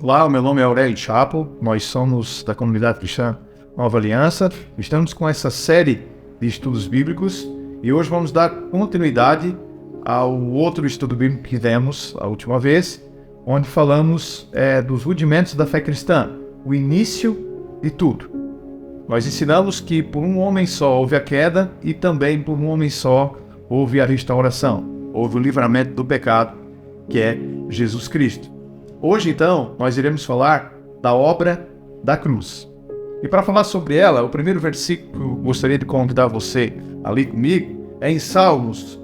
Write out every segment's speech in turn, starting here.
Olá, o meu nome é Aurélio Chapo, nós somos da comunidade cristã Nova Aliança, estamos com essa série de estudos bíblicos e hoje vamos dar continuidade ao outro estudo bíblico que demos a última vez, onde falamos dos rudimentos da fé cristã, o início de tudo. Nós ensinamos que por um homem só houve a queda e também por um homem só houve a restauração, houve o livramento do pecado, que é Jesus Cristo. Hoje, então, nós iremos falar da obra da cruz. E para falar sobre ela, o primeiro versículo que eu gostaria de convidar você a ler comigo é em Salmos,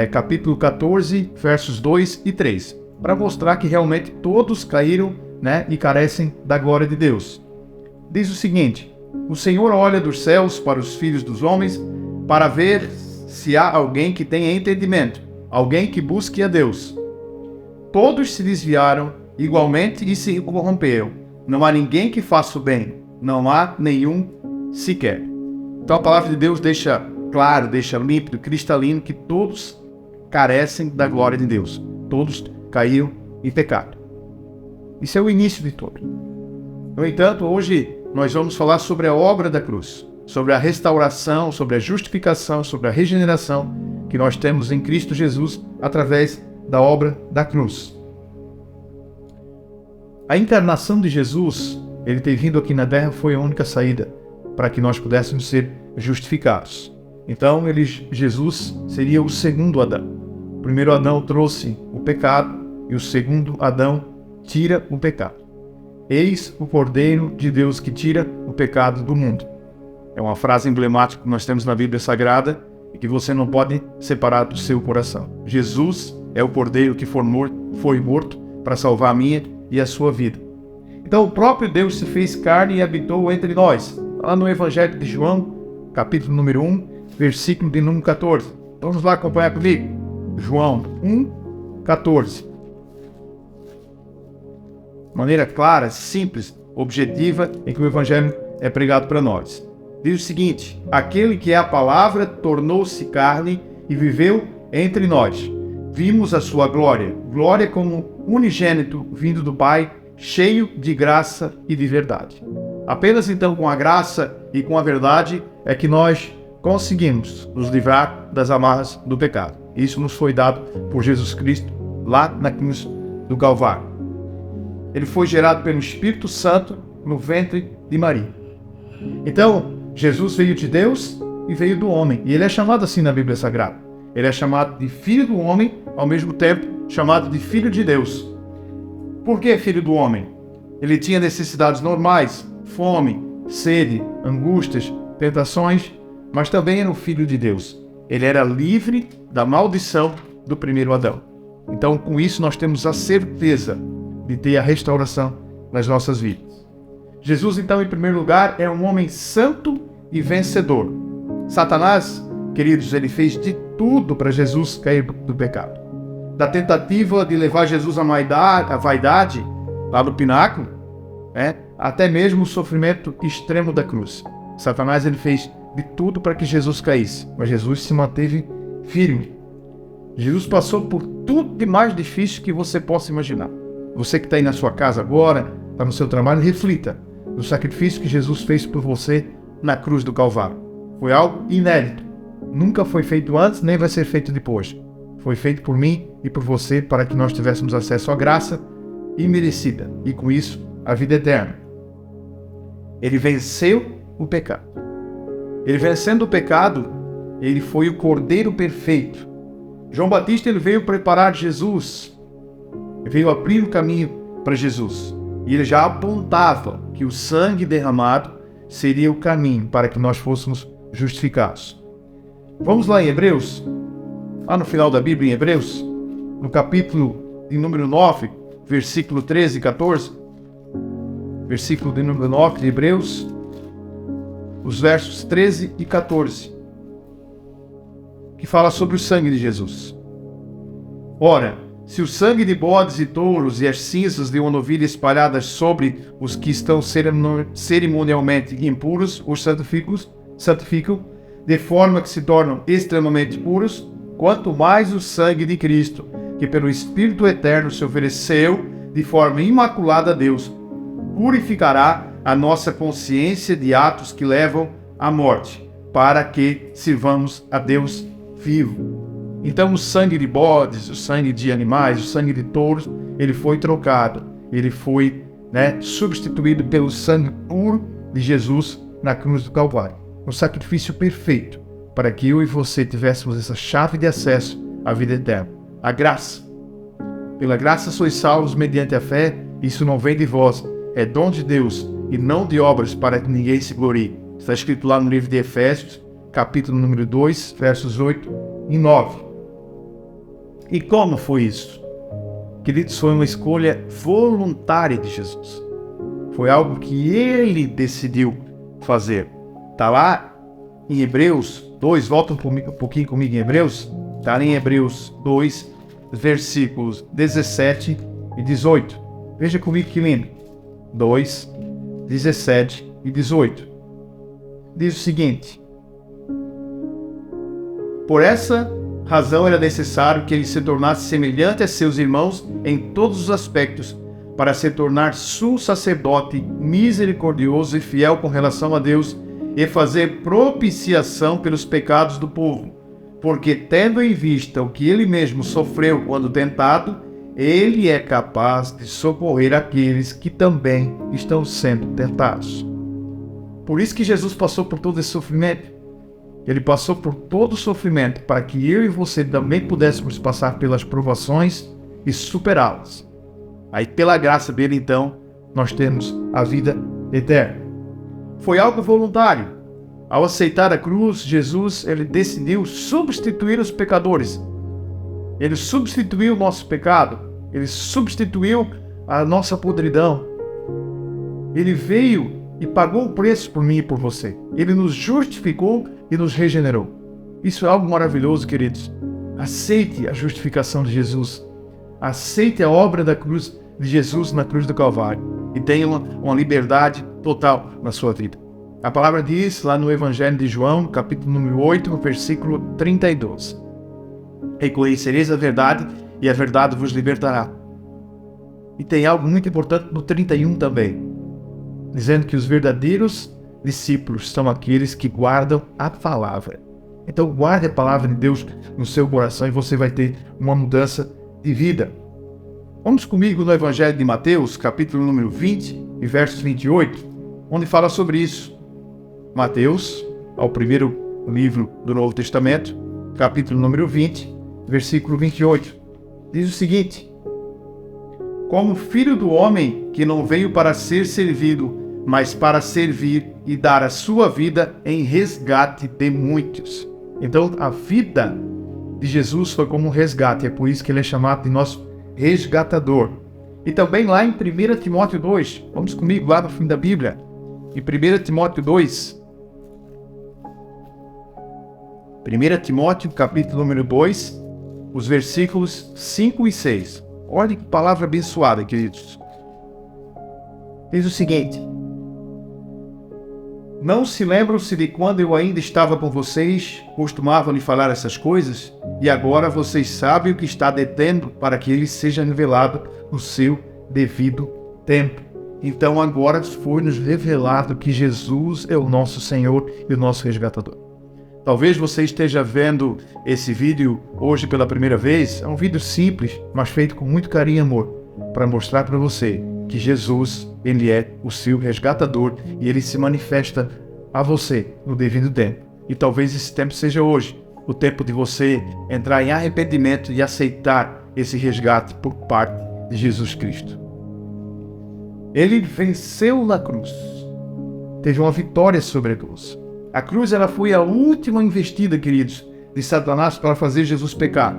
capítulo 14, versos 2 e 3, para mostrar que realmente todos caíram, e carecem da glória de Deus. Diz o seguinte: o Senhor olha dos céus para os filhos dos homens, para ver se há alguém que tenha entendimento, alguém que busque a Deus. Todos se desviaram igualmente e se corromperam. Não há ninguém que faça o bem, não há nenhum sequer. Então a palavra de Deus deixa claro, deixa límpido, cristalino, que todos carecem da glória de Deus. Todos caíram em pecado. Isso é o início de tudo. No entanto, hoje nós vamos falar sobre a obra da cruz, sobre a restauração, sobre a justificação, sobre a regeneração que nós temos em Cristo Jesus através da obra da cruz. A encarnação de Jesus, ele ter vindo aqui na terra, foi a única saída para que nós pudéssemos ser justificados. Então, Jesus seria o segundo Adão. O primeiro Adão trouxe o pecado e o segundo Adão tira o pecado. Eis o Cordeiro de Deus que tira o pecado do mundo. É uma frase emblemática que nós temos na Bíblia Sagrada e que você não pode separar do seu coração. Jesus é o Cordeiro que foi morto para salvar a minha e a sua vida. Então o próprio Deus se fez carne e habitou entre nós. Lá no Evangelho de João, capítulo número 1, versículo de número 14. Vamos lá acompanhar comigo. João 1, 14. Maneira clara, simples, objetiva, em que o Evangelho é pregado para nós. Diz o seguinte: aquele que é a palavra tornou-se carne e viveu entre nós. Vimos a sua glória, glória como unigênito vindo do Pai, cheio de graça e de verdade. Apenas então com a graça e com a verdade é que nós conseguimos nos livrar das amarras do pecado. Isso nos foi dado por Jesus Cristo lá na cruz do Calvário. Ele foi gerado pelo Espírito Santo no ventre de Maria. Então, Jesus veio de Deus e veio do homem. E ele é chamado assim na Bíblia Sagrada. Ele é chamado de Filho do Homem, ao mesmo tempo chamado de Filho de Deus. Por que Filho do Homem? Ele tinha necessidades normais, fome, sede, angústias, tentações, mas também era o Filho de Deus. Ele era livre da maldição do primeiro Adão. Então, com isso, nós temos a certeza de ter a restauração nas nossas vidas. Jesus, então, em primeiro lugar, é um homem santo e vencedor. Satanás, queridos, ele fez de tudo para Jesus cair do pecado. Da tentativa de levar Jesus à vaidade, lá no pináculo, até mesmo o sofrimento extremo da cruz. Satanás, ele fez de tudo para que Jesus caísse, mas Jesus se manteve firme. Jesus passou por tudo de mais difícil que você possa imaginar. Você que está aí na sua casa agora, está no seu trabalho, reflita no sacrifício que Jesus fez por você na cruz do Calvário. Foi algo inédito. Nunca foi feito antes, nem vai ser feito depois. Foi feito por mim e por você para que nós tivéssemos acesso à graça imerecida e, com isso, a vida eterna. Ele venceu o pecado. Ele vencendo o pecado, ele foi o Cordeiro perfeito. João Batista, ele veio preparar Jesus. Ele veio abrir o caminho para Jesus. E ele já apontava que o sangue derramado seria o caminho para que nós fôssemos justificados. Vamos lá em Hebreus, lá no final da Bíblia, em Hebreus, no capítulo de número 9, versículo 13 e 14. Versículo de número 9 de Hebreus, os versos 13 e 14, que fala sobre o sangue de Jesus. Ora, se o sangue de bodes e touros e as cinzas de uma novilha espalhadas sobre os que estão cerimonialmente impuros os santificam, de forma que se tornam extremamente puros, quanto mais o sangue de Cristo, que pelo Espírito Eterno se ofereceu de forma imaculada a Deus, purificará a nossa consciência de atos que levam à morte, para que sirvamos a Deus vivo. Então o sangue de bodes, o sangue de animais, o sangue de touros, ele foi trocado, ele foi substituído pelo sangue puro de Jesus na cruz do Calvário. Um sacrifício perfeito para que eu e você tivéssemos essa chave de acesso à vida eterna. A graça. Pela graça sois salvos mediante a fé, isso não vem de vós, é dom de Deus e não de obras para que ninguém se glorie. Está escrito lá no livro de Efésios, capítulo número 2, versos 8 e 9. E como foi isso? Queridos, foi uma escolha voluntária de Jesus. Foi algo que ele decidiu fazer. Está lá em Hebreus 2, volta um pouquinho comigo em Hebreus. Está lá em Hebreus 2, versículos 17 e 18. Veja comigo que lindo. 2, 17 e 18. Diz o seguinte: por essa razão era necessário que ele se tornasse semelhante a seus irmãos em todos os aspectos, para se tornar sumo sacerdote misericordioso e fiel com relação a Deus, e fazer propiciação pelos pecados do povo. Porque, tendo em vista o que ele mesmo sofreu quando tentado, ele é capaz de socorrer aqueles que também estão sendo tentados. Por isso que Jesus passou por todo esse sofrimento. Ele passou por todo o sofrimento para que eu e você também pudéssemos passar pelas provações e superá-las. Aí, pela graça dele, então, nós temos a vida eterna. Foi algo voluntário. Ao aceitar a cruz, Jesus, ele decidiu substituir os pecadores. Ele substituiu o nosso pecado. Ele substituiu a nossa podridão. Ele veio e pagou o preço por mim e por você. Ele nos justificou e nos regenerou. Isso é algo maravilhoso, queridos. Aceite a justificação de Jesus. Aceite a obra da cruz de Jesus na cruz do Calvário. E tenha uma liberdade total na sua vida. A palavra diz lá no Evangelho de João, capítulo número 8, no versículo 32. Reconhecereis a verdade e a verdade vos libertará. E tem algo muito importante no 31 também, dizendo que os verdadeiros discípulos são aqueles que guardam a palavra. Então guarde a palavra de Deus no seu coração e você vai ter uma mudança de vida. Vamos comigo no Evangelho de Mateus, capítulo número 20 e versos 28, onde fala sobre isso. Mateus, ao primeiro livro do Novo Testamento, capítulo número 20, versículo 28, diz o seguinte: como filho do homem que não veio para ser servido, mas para servir e dar a sua vida em resgate de muitos. Então a vida de Jesus foi como um resgate, é por isso que ele é chamado de nosso resgatador. E também lá em 1 Timóteo 2, vamos comigo lá no fim da Bíblia, em 1 Timóteo 2, 1 Timóteo capítulo número 2, os versículos 5 e 6. Olha que palavra abençoada, queridos. Diz o seguinte: não se lembram-se de quando eu ainda estava com vocês, costumavam lhe falar essas coisas, e agora vocês sabem o que está detendo para que ele seja revelado no seu devido tempo. Então agora foi-nos revelado que Jesus é o nosso Senhor e o nosso resgatador. Talvez você esteja vendo esse vídeo hoje pela primeira vez. É um vídeo simples, mas feito com muito carinho e amor, para mostrar para você que Jesus, ele é o seu resgatador e ele se manifesta a você no devido tempo. E talvez esse tempo seja hoje, o tempo de você entrar em arrependimento e aceitar esse resgate por parte de Jesus Cristo. Ele venceu na cruz, teve uma vitória sobre a cruz. A cruz, ela foi a última investida, queridos, de Satanás para fazer Jesus pecar.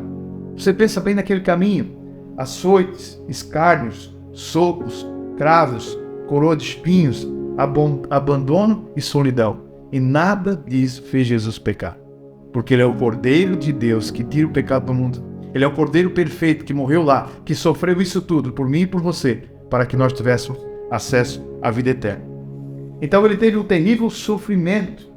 Você pensa bem naquele caminho: açoites, escárnios, socos, cravos, coroa de espinhos, abandono e solidão. E nada disso fez Jesus pecar. Porque ele é o Cordeiro de Deus que tira o pecado do mundo. Ele é o Cordeiro perfeito que morreu lá, que sofreu isso tudo por mim e por você, para que nós tivéssemos acesso à vida eterna. Então ele teve um terrível sofrimento.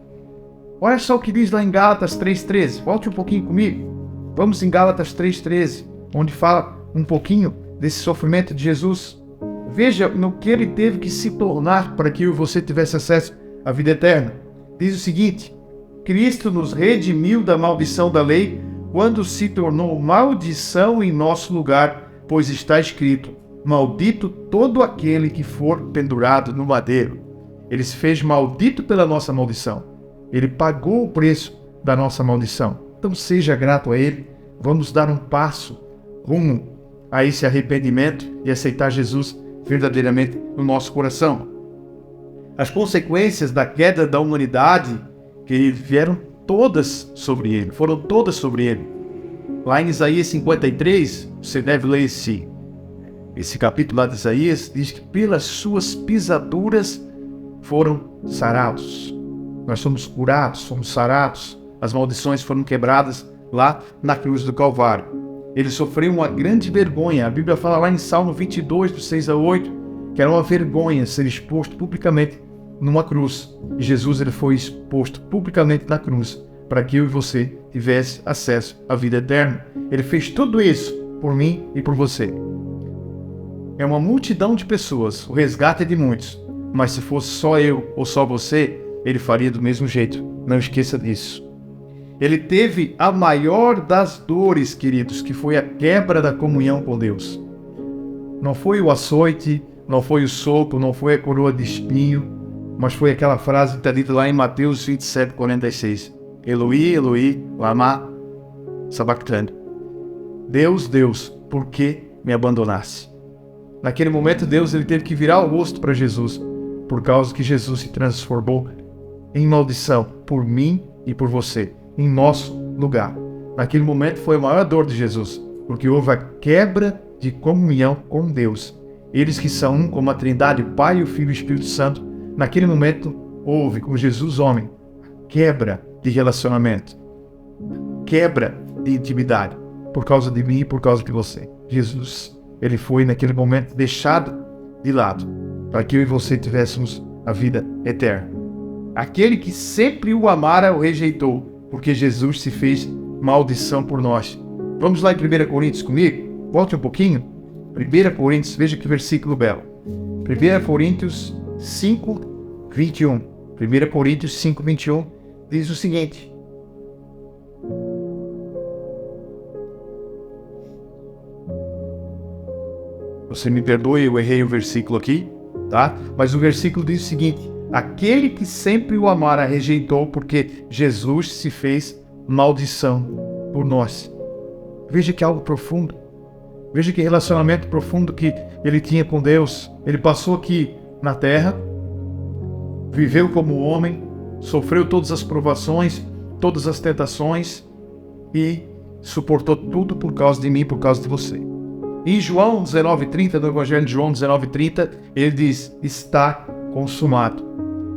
Olha só o que diz lá em Gálatas 3,13. Volte um pouquinho comigo. Vamos em Gálatas 3,13, onde fala um pouquinho desse sofrimento de Jesus. Veja no que ele teve que se tornar para que você tivesse acesso à vida eterna. Diz o seguinte: Cristo nos redimiu da maldição da lei quando se tornou maldição em nosso lugar, pois está escrito: maldito todo aquele que for pendurado no madeiro. Ele se fez maldito pela nossa maldição. Ele pagou o preço da nossa maldição. Então seja grato a Ele. Vamos dar um passo rumo a esse arrependimento e aceitar Jesus verdadeiramente no nosso coração. As consequências da queda da humanidade que vieram todas sobre Ele, foram todas sobre Ele. Lá em Isaías 53, você deve ler esse capítulo lá de Isaías, diz que pelas suas pisaduras foram sarados. Nós somos curados, somos sarados. As maldições foram quebradas lá na cruz do Calvário. Ele sofreu uma grande vergonha. A Bíblia fala lá em Salmo 22, do 6 a 8, que era uma vergonha ser exposto publicamente numa cruz. E Jesus ele foi exposto publicamente na cruz para que eu e você tivesse acesso à vida eterna. Ele fez tudo isso por mim e por você. É uma multidão de pessoas, o resgate é de muitos. Mas se fosse só eu ou só você, ele faria do mesmo jeito. Não esqueça disso. Ele teve a maior das dores, queridos, que foi a quebra da comunhão com Deus. Não foi o açoite, não foi o soco, não foi a coroa de espinho, mas foi aquela frase que está dita lá em Mateus 27, 46. Eloi, Eloi, lama sabachthani. Deus, Deus, por que me abandonaste? Naquele momento, Deus ele teve que virar o rosto para Jesus, por causa que Jesus se transformou em maldição por mim e por você, em nosso lugar. Naquele momento foi a maior dor de Jesus, porque houve a quebra de comunhão com Deus. Eles que são um como a Trindade, o Pai, o Filho e o Espírito Santo, naquele momento houve, com Jesus homem, quebra de relacionamento, quebra de intimidade, por causa de mim e por causa de você. Jesus, ele foi naquele momento deixado de lado, para que eu e você tivéssemos a vida eterna. Aquele que sempre o amara o rejeitou, porque Jesus se fez maldição por nós. Vamos lá em 1 Coríntios comigo? Volte um pouquinho. 1 Coríntios, veja que versículo belo. 1 Coríntios 5, 21. 1 Coríntios 5, 21 diz o seguinte: você me perdoe, eu errei o versículo aqui, tá? Mas o versículo diz o seguinte: aquele que sempre o amara rejeitou, porque Jesus se fez maldição por nós. Veja que algo profundo. Veja que relacionamento profundo que ele tinha com Deus. Ele passou aqui na terra, viveu como homem, sofreu todas as provações, todas as tentações e suportou tudo por causa de mim, por causa de você. Em João 19:30, no Evangelho de João 19:30, ele diz: está consumado.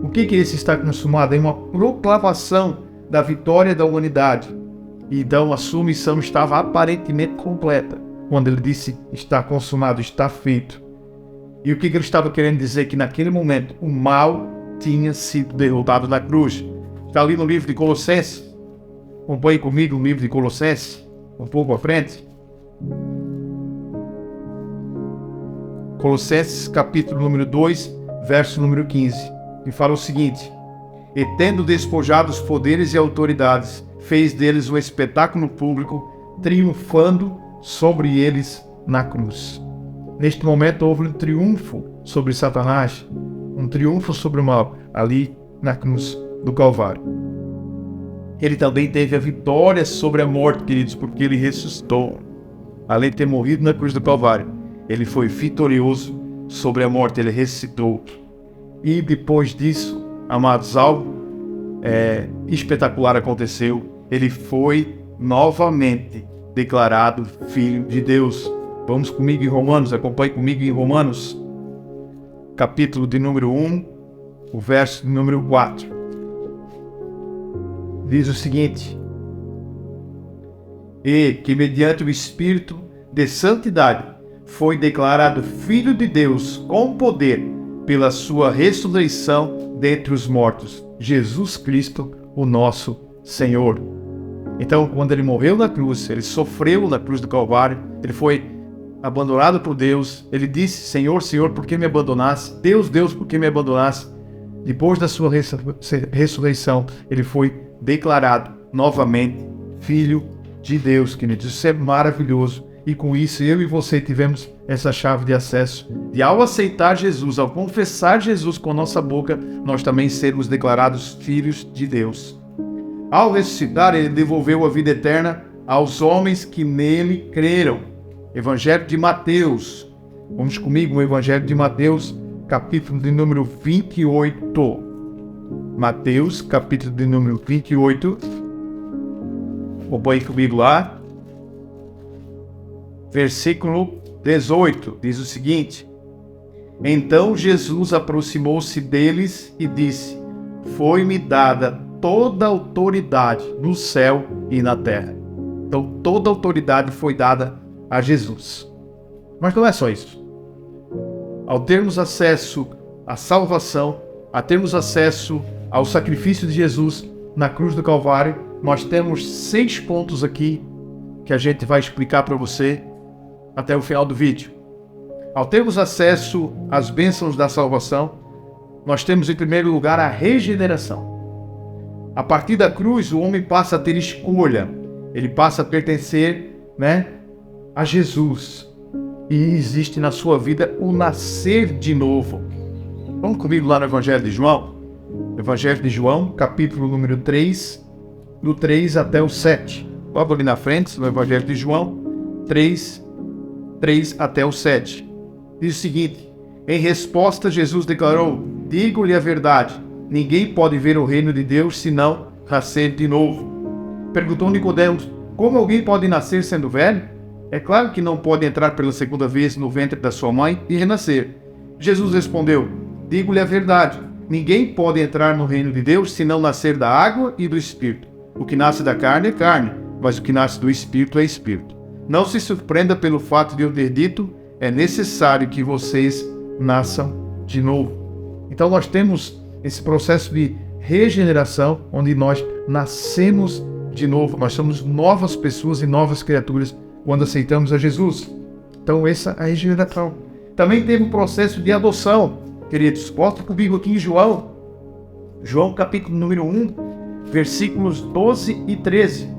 O que é esse está consumado? É uma proclamação da vitória da humanidade. Então a sua missão estava aparentemente completa, quando ele disse: está consumado, está feito. E o que ele estava querendo dizer? Que naquele momento o mal tinha sido derrotado na cruz. Está ali no livro de Colossenses. Acompanhe comigo o livro de Colossenses, um pouco à frente. Colossenses capítulo número 2, verso número 15. E fala o seguinte: e tendo despojado os poderes e autoridades, fez deles um espetáculo público, triunfando sobre eles na cruz. Neste momento houve um triunfo sobre Satanás, um triunfo sobre o mal, ali na cruz do Calvário. Ele também teve a vitória sobre a morte, queridos, porque ele ressuscitou. Além de ter morrido na cruz do Calvário, ele foi vitorioso sobre a morte, ele ressuscitou. E depois disso, amados, algo espetacular aconteceu. Ele foi novamente declarado Filho de Deus. Vamos comigo em Romanos, acompanhe comigo em Romanos, capítulo de número 1, o verso de número 4. Diz o seguinte: e que mediante o Espírito de santidade foi declarado Filho de Deus com poder pela sua ressurreição dentre os mortos, Jesus Cristo, o nosso Senhor. Então, quando ele morreu na cruz, ele sofreu na cruz do Calvário, ele foi abandonado por Deus. Ele disse: Senhor, Senhor, por que me abandonaste? Deus, Deus, por que me abandonaste? Depois da sua ressurreição, ele foi declarado novamente Filho de Deus, queridos. Isso é maravilhoso. E com isso, eu e você tivemos essa chave de acesso. E ao aceitar Jesus, ao confessar Jesus com a nossa boca, nós também sermos declarados filhos de Deus. Ao ressuscitar, ele devolveu a vida eterna aos homens que nele creram. Evangelho de Mateus. Vamos comigo no Evangelho de Mateus, capítulo de número 28. Mateus, capítulo de número 28. Acompanhe comigo lá. Versículo 18, diz o seguinte: Então Jesus aproximou-se deles e disse: Foi-me dada toda a autoridade no céu e na terra. Então toda a autoridade foi dada a Jesus. Mas não é só isso. Ao termos acesso à salvação, a termos acesso ao sacrifício de Jesus na cruz do Calvário, nós temos 6 pontos aqui que a gente vai explicar para você até o final do vídeo. Ao termos acesso às bênçãos da salvação, nós temos em primeiro lugar a regeneração. A partir da cruz, o homem passa a ter escolha. Ele passa a pertencer, a Jesus. E existe na sua vida o nascer de novo. Vamos comigo lá no Evangelho de João? Evangelho de João, capítulo número 3, do 3 até o 7. Logo ali na frente, no Evangelho de João, 3 até o 7. Diz o seguinte: Em resposta, Jesus declarou: Digo-lhe a verdade, ninguém pode ver o reino de Deus senão nascer de novo. Perguntou Nicodemos: Como alguém pode nascer sendo velho? É claro que não pode entrar pela segunda vez no ventre da sua mãe e renascer. Jesus respondeu: Digo-lhe a verdade, ninguém pode entrar no reino de Deus senão nascer da água e do Espírito. O que nasce da carne é carne, mas o que nasce do Espírito é Espírito. Não se surpreenda pelo fato de eu ter dito: é necessário que vocês nasçam de novo. Então nós temos esse processo de regeneração, onde nós nascemos de novo. Nós somos novas pessoas e novas criaturas quando aceitamos a Jesus. Então essa é a regeneração. Também teve um processo de adoção, queridos. Volta comigo aqui em João. João capítulo número 1, versículos 12 e 13.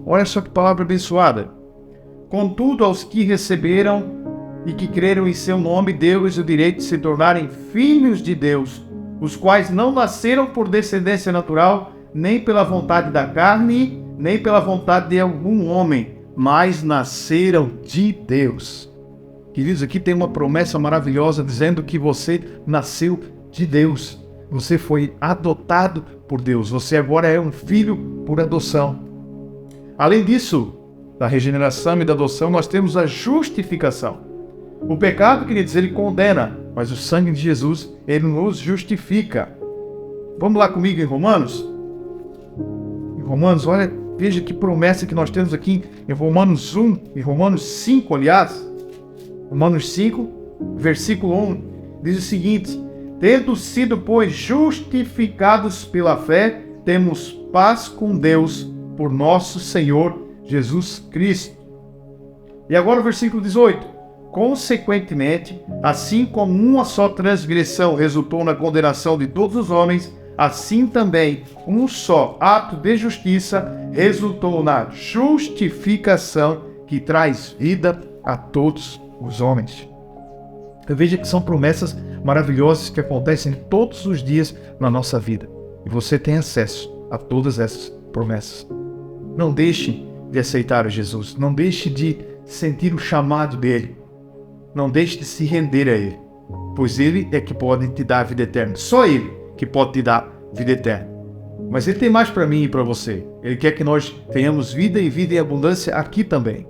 Olha só que palavra abençoada. Contudo, aos que receberam e que creram em seu nome, deu-lhes o direito de se tornarem filhos de Deus, os quais não nasceram por descendência natural, nem pela vontade da carne, nem pela vontade de algum homem, mas nasceram de Deus. Queridos, aqui tem uma promessa maravilhosa dizendo que você nasceu de Deus. Você foi adotado por Deus. Você agora é um filho por adoção. Além disso, da regeneração e da adoção, nós temos a justificação. O pecado, queridos, ele condena, mas o sangue de Jesus, ele nos justifica. Vamos lá comigo em Romanos? Em Romanos, olha, veja que promessa que nós temos aqui em Romanos 1, em Romanos 5, aliás. Romanos 5, versículo 1, diz o seguinte: Tendo sido, pois, justificados pela fé, temos paz com Deus por nosso Senhor Jesus Cristo. E agora o versículo 18. Consequentemente, assim como uma só transgressão resultou na condenação de todos os homens, assim também um só ato de justiça resultou na justificação que traz vida a todos os homens. Então, veja que são promessas maravilhosas que acontecem todos os dias na nossa vida. E você tem acesso a todas essas promessas. Não deixe de aceitar a Jesus. Não deixe de sentir o chamado dele. Não deixe de se render a ele. Pois ele é que pode te dar a vida eterna. Só ele que pode te dar vida eterna. Mas ele tem mais para mim e para você. Ele quer que nós tenhamos vida e vida em abundância aqui também.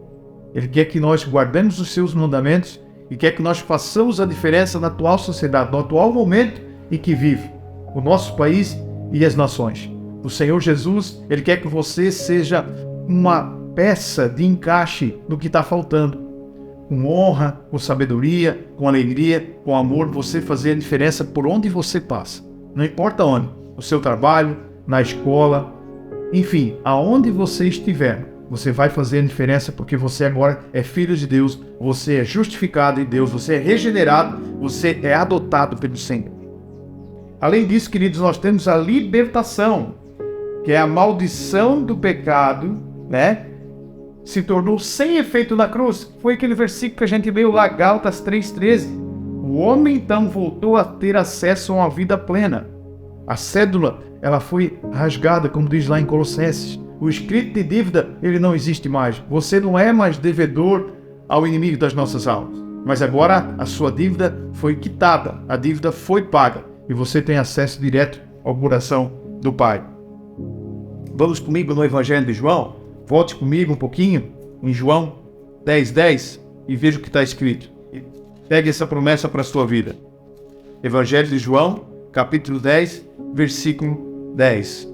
Ele quer que nós guardemos os seus mandamentos e quer que nós façamos a diferença na atual sociedade, no atual momento em que vive o nosso país e as nações. O Senhor Jesus, ele quer que você seja uma peça de encaixe do que está faltando. Com honra, com sabedoria, com alegria, com amor, você fazer a diferença por onde você passa. Não importa onde, no seu trabalho, na escola, enfim, aonde você estiver, você vai fazer a diferença porque você agora é filho de Deus, você é justificado em Deus, você é regenerado, você é adotado pelo Senhor. Além disso, queridos, nós temos a libertação, que é a maldição do pecado, né? Se tornou sem efeito na cruz. Foi aquele versículo que a gente leu lá, Gálatas 3,13. O homem então voltou a ter acesso a uma vida plena. A cédula, ela foi rasgada, como diz lá em Colossenses. O escrito de dívida, ele não existe mais. Você não é mais devedor ao inimigo das nossas almas. Mas agora a sua dívida foi quitada, a dívida foi paga. E você tem acesso direto ao coração do Pai. Vamos comigo no Evangelho de João? Volte comigo um pouquinho em João 10:10 e veja o que está escrito. Pegue essa promessa para a sua vida. Evangelho de João, capítulo 10, versículo 10.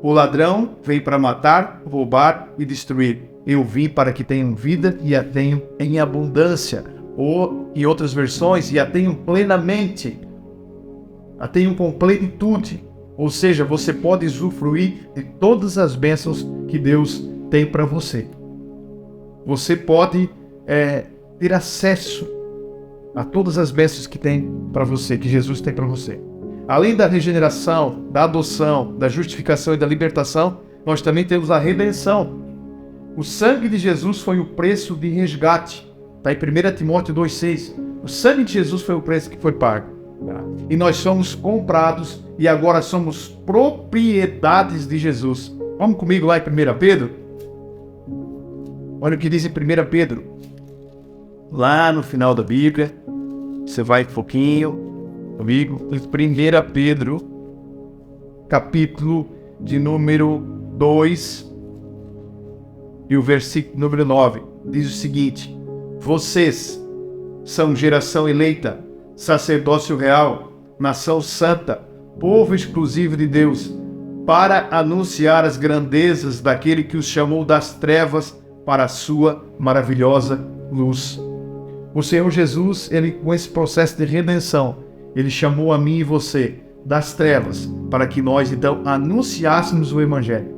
O ladrão veio para matar, roubar e destruir. Eu vim para que tenham vida e a tenham em abundância. Ou, em outras versões, e a tenham plenamente. A tenham com plenitude. Ou seja, você pode usufruir de todas as bênçãos que Deus tem para você. Você pode ter acesso a todas as bênçãos que tem para você, que Jesus tem para você. Além da regeneração, da adoção, da justificação e da libertação, nós também temos a redenção. O sangue de Jesus foi o preço de resgate. Está em 1 Timóteo 2,6. O sangue de Jesus foi o preço que foi pago. E nós somos comprados e agora somos propriedades de Jesus. Vamos comigo lá em 1 Pedro? Olha o que diz em 1 Pedro. Lá no final da Bíblia, você vai um pouquinho comigo. 1 Pedro, capítulo de número 2 e o versículo número 9. Diz o seguinte: vocês são geração eleita, sacerdócio real, nação santa, povo exclusivo de Deus, para anunciar as grandezas daquele que os chamou das trevas para a sua maravilhosa luz. O Senhor Jesus, ele, com esse processo de redenção, ele chamou a mim e você das trevas para que nós então anunciássemos o Evangelho.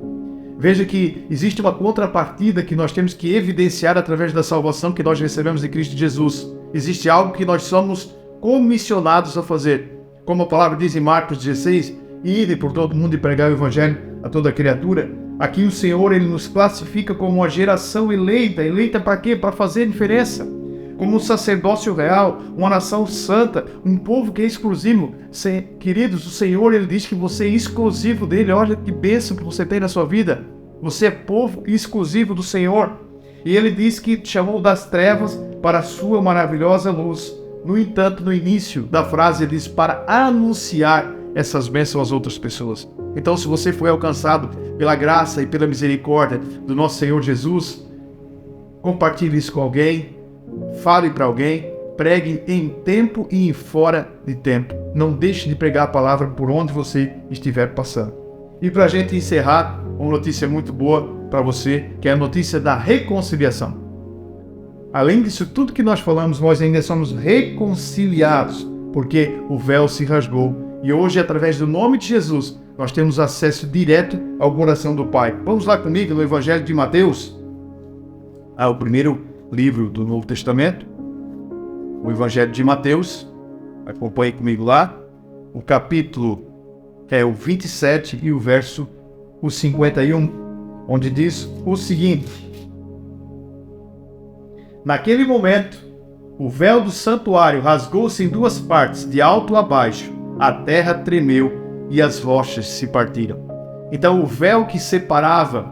Veja que existe uma contrapartida que nós temos que evidenciar através da salvação que nós recebemos em Cristo Jesus. Existe algo que nós somos comissionados a fazer. Como a palavra diz em Marcos 16, ide por todo mundo e pregar o Evangelho a toda criatura. Aqui o Senhor, ele nos classifica como uma geração eleita. Eleita para quê? Para fazer diferença. Como um sacerdócio real, uma nação santa, um povo que é exclusivo. Queridos, o Senhor, ele diz que você é exclusivo dele. Olha que bênção que você tem na sua vida. Você é povo exclusivo do Senhor. E ele diz que te chamou das trevas para a sua maravilhosa luz. No entanto, no início da frase, ele diz para anunciar essas bênçãos às outras pessoas. Então, se você foi alcançado pela graça e pela misericórdia do nosso Senhor Jesus, compartilhe isso com alguém, fale para alguém, pregue em tempo e em fora de tempo. Não deixe de pregar a palavra por onde você estiver passando. E para a gente encerrar, uma notícia muito boa para você, que é a notícia da reconciliação. Além disso tudo que nós falamos, nós ainda somos reconciliados, porque o véu se rasgou. E hoje, através do nome de Jesus, nós temos acesso direto ao coração do Pai. Vamos lá comigo no Evangelho de Mateus, o primeiro livro do Novo Testamento, o Evangelho de Mateus. Acompanhe comigo lá. O capítulo é o 27 e o verso 51, onde diz o seguinte: naquele momento, o véu do santuário rasgou-se em duas partes, de alto a baixo. A terra tremeu e as rochas se partiram. Então, o véu que separava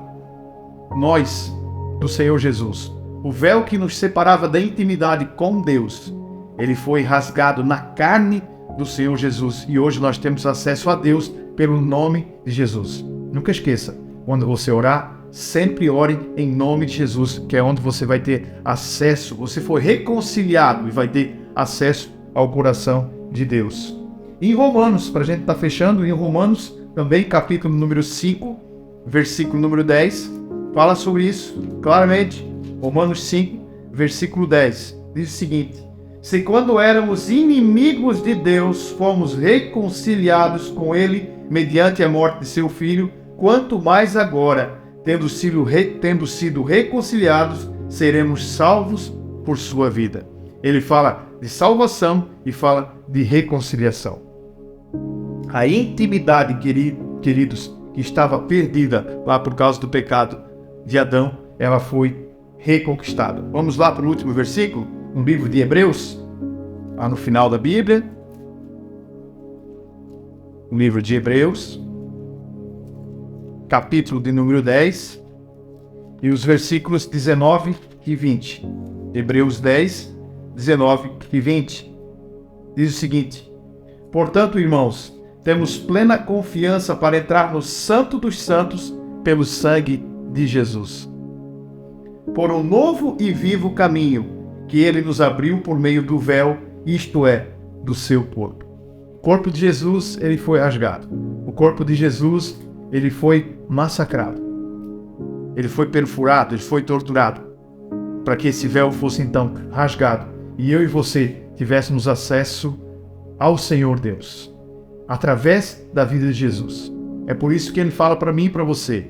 nós do Senhor Jesus, o véu que nos separava da intimidade com Deus, ele foi rasgado na carne do Senhor Jesus. E hoje nós temos acesso a Deus pelo nome de Jesus. Nunca esqueça, quando você orar, sempre ore em nome de Jesus, que é onde você vai ter acesso. Você foi reconciliado e vai ter acesso ao coração de Deus. Em Romanos, para a gente estar fechando, em Romanos, também capítulo número 5, versículo número 10, fala sobre isso claramente. Romanos 5, versículo 10, diz o seguinte: se quando éramos inimigos de Deus, fomos reconciliados com Ele mediante a morte de seu Filho, quanto mais agora, tendo sido reconciliados, seremos salvos por sua vida. Ele fala de salvação e fala de reconciliação. A intimidade, queridos, que estava perdida lá por causa do pecado de Adão, ela foi reconquistada. Vamos lá para o último versículo, no livro de Hebreus, lá no final da Bíblia. O livro de Hebreus, capítulo de número 10, e os versículos 19 e 20. Hebreus 10, 19 e 20. Diz o seguinte: portanto, irmãos, temos plena confiança para entrar no Santo dos Santos pelo sangue de Jesus, por um novo e vivo caminho que ele nos abriu por meio do véu, isto é, do seu corpo. O corpo de Jesus, ele foi rasgado. O corpo de Jesus, ele foi massacrado. Ele foi perfurado, ele foi torturado, para que esse véu fosse então rasgado e eu e você tivéssemos acesso ao Senhor Deus, através da vida de Jesus. É por isso que ele fala para mim e para você,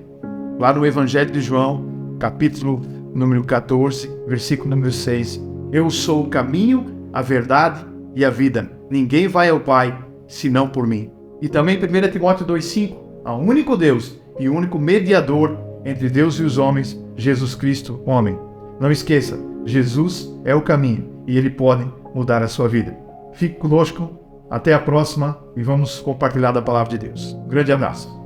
lá no Evangelho de João, capítulo número 14, versículo número 6. Eu sou o caminho, a verdade e a vida. Ninguém vai ao Pai, senão por mim. E também 1 Timóteo 2,5. Há um único Deus e o único mediador entre Deus e os homens, Jesus Cristo, homem. Não esqueça, Jesus é o caminho e Ele pode mudar a sua vida. Fique conosco, até a próxima e vamos compartilhar da palavra de Deus. Um grande abraço.